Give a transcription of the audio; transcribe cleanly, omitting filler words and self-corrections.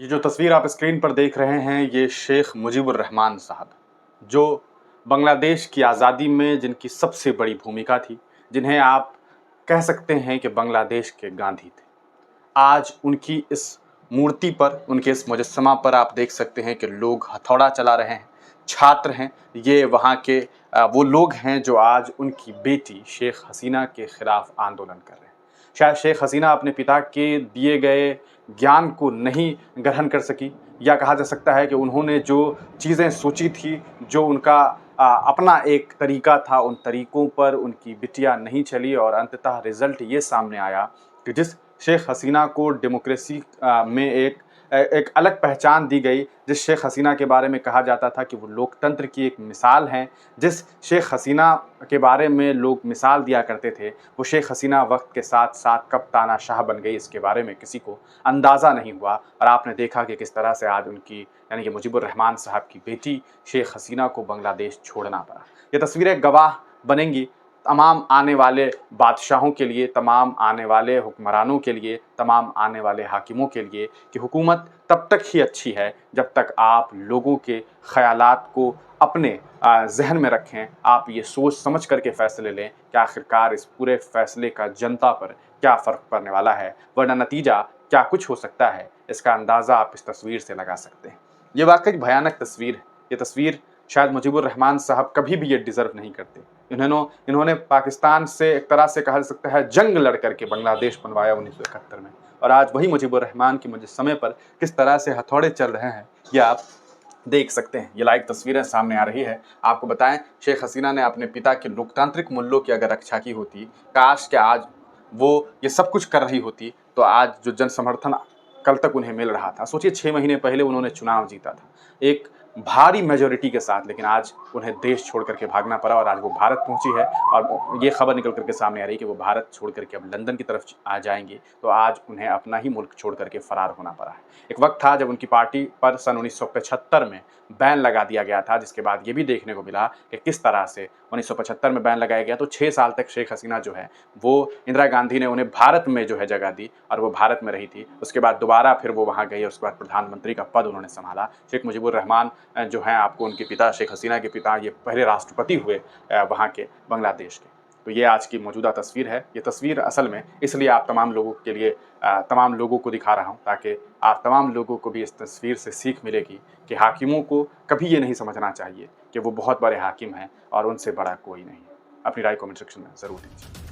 ये जो तस्वीर आप स्क्रीन पर देख रहे हैं, ये शेख मुजीबुर रहमान साहब, जो बांग्लादेश की आज़ादी में जिनकी सबसे बड़ी भूमिका थी, जिन्हें आप कह सकते हैं कि बांग्लादेश के गांधी थे। आज उनकी इस मूर्ति पर, उनके इस मुजस्समा पर आप देख सकते हैं कि लोग हथौड़ा चला रहे हैं, छात्र हैं, ये वहाँ के वो लोग हैं जो आज उनकी बेटी शेख हसीना के खिलाफ आंदोलन कर रहे हैं। शायद शेख हसीना अपने पिता के दिए गए ज्ञान को नहीं ग्रहण कर सकी, या कहा जा सकता है कि उन्होंने जो चीज़ें सोची थी, जो उनका अपना एक तरीका था, उन तरीकों पर उनकी बिटिया नहीं चली और अंततः रिज़ल्ट ये सामने आया कि जिस शेख हसीना को डेमोक्रेसी में एक अलग पहचान दी गई, जिस शेख हसीना के बारे में कहा जाता था कि वो लोकतंत्र की एक मिसाल हैं, जिस शेख हसीना के बारे में लोग मिसाल दिया करते थे, वो शेख हसीना वक्त के साथ साथ कब तानाशाह बन गई, इसके बारे में किसी को अंदाज़ा नहीं हुआ। और आपने देखा कि किस तरह से आज उनकी, यानी कि मुजीबुर रहमान साहब की बेटी शेख हसीना को बांग्लादेश छोड़ना पड़ा। ये तस्वीरें गवाह बनेंगी तमाम आने वाले बादशाहों के लिए, तमाम आने वाले हुक्मरानों के लिए, तमाम आने वाले हाकिमों के लिए कि हुकूमत तब तक ही अच्छी है जब तक आप लोगों के ख़यालात को अपने ज़हन में रखें, आप ये सोच समझ करके फ़ैसले लें कि आखिरकार इस पूरे फ़ैसले का जनता पर क्या फ़र्क पड़ने वाला है, वरना नतीजा क्या कुछ हो सकता है, इसका अंदाज़ा आप इस तस्वीर से लगा सकते हैं। ये वाकई भयानक तस्वीर है। ये तस्वीर शायद मुजीबुर रहमान साहब कभी भी ये डिज़र्व नहीं करते। इन्होंने पाकिस्तान से एक तरह से कहा जा सकता है जंग लड़ करके बांग्लादेश बनवाया 1971 में, और आज वही मुजीबुर रहमान की मुजस्समे पर किस तरह से हथौड़े चल रहे हैं, ये आप देख सकते हैं। ये लाइव तस्वीरें सामने आ रही है। आपको बताएं, शेख हसीना ने अपने पिता के लोकतांत्रिक मूल्यों की अगर रक्षा की होती, काश कि आज वो ये सब कुछ कर रही होती, तो आज जो जन समर्थन कल तक उन्हें मिल रहा था, सोचिए 6 महीने पहले उन्होंने चुनाव जीता था एक भारी मेजॉरिटी के साथ, लेकिन आज उन्हें देश छोड़ करके भागना पड़ा और आज वो भारत पहुंची है। और ये खबर निकल करके सामने आ रही है कि वो भारत छोड़ करके अब लंदन की तरफ आ जाएंगी, तो आज उन्हें अपना ही मुल्क छोड़ करके फरार होना पड़ा है। एक वक्त था जब उनकी पार्टी पर सन 1975 में बैन लगा दिया गया था, जिसके बाद ये भी देखने को मिला कि किस तरह से 1975 में बैन लगाया गया, तो 6 साल तक शेख हसीना जो है वो, इंदिरा गांधी ने उन्हें भारत में जो है जगह दी और वो भारत में रही थी। उसके बाद दोबारा फिर वो वहाँ गई, उसके बाद प्रधानमंत्री का पद उन्होंने संभाला। शेख मुजीबुर रहमान जो हैं, आपको उनके पिता शेख हसीना के पिता ये पहले राष्ट्रपति हुए वहाँ के बांग्लादेश के। तो ये आज की मौजूदा तस्वीर है। ये तस्वीर असल में इसलिए आप तमाम लोगों के लिए, तमाम लोगों को दिखा रहा हूँ, ताकि आप तमाम लोगों को भी इस तस्वीर से सीख मिलेगी कि हाकिमों को कभी ये नहीं समझना चाहिए कि वो बहुत बड़े हाकिम हैं और उनसे बड़ा कोई नहीं। अपनी राय कमेंट सेक्शन में ज़रूर दीजिए।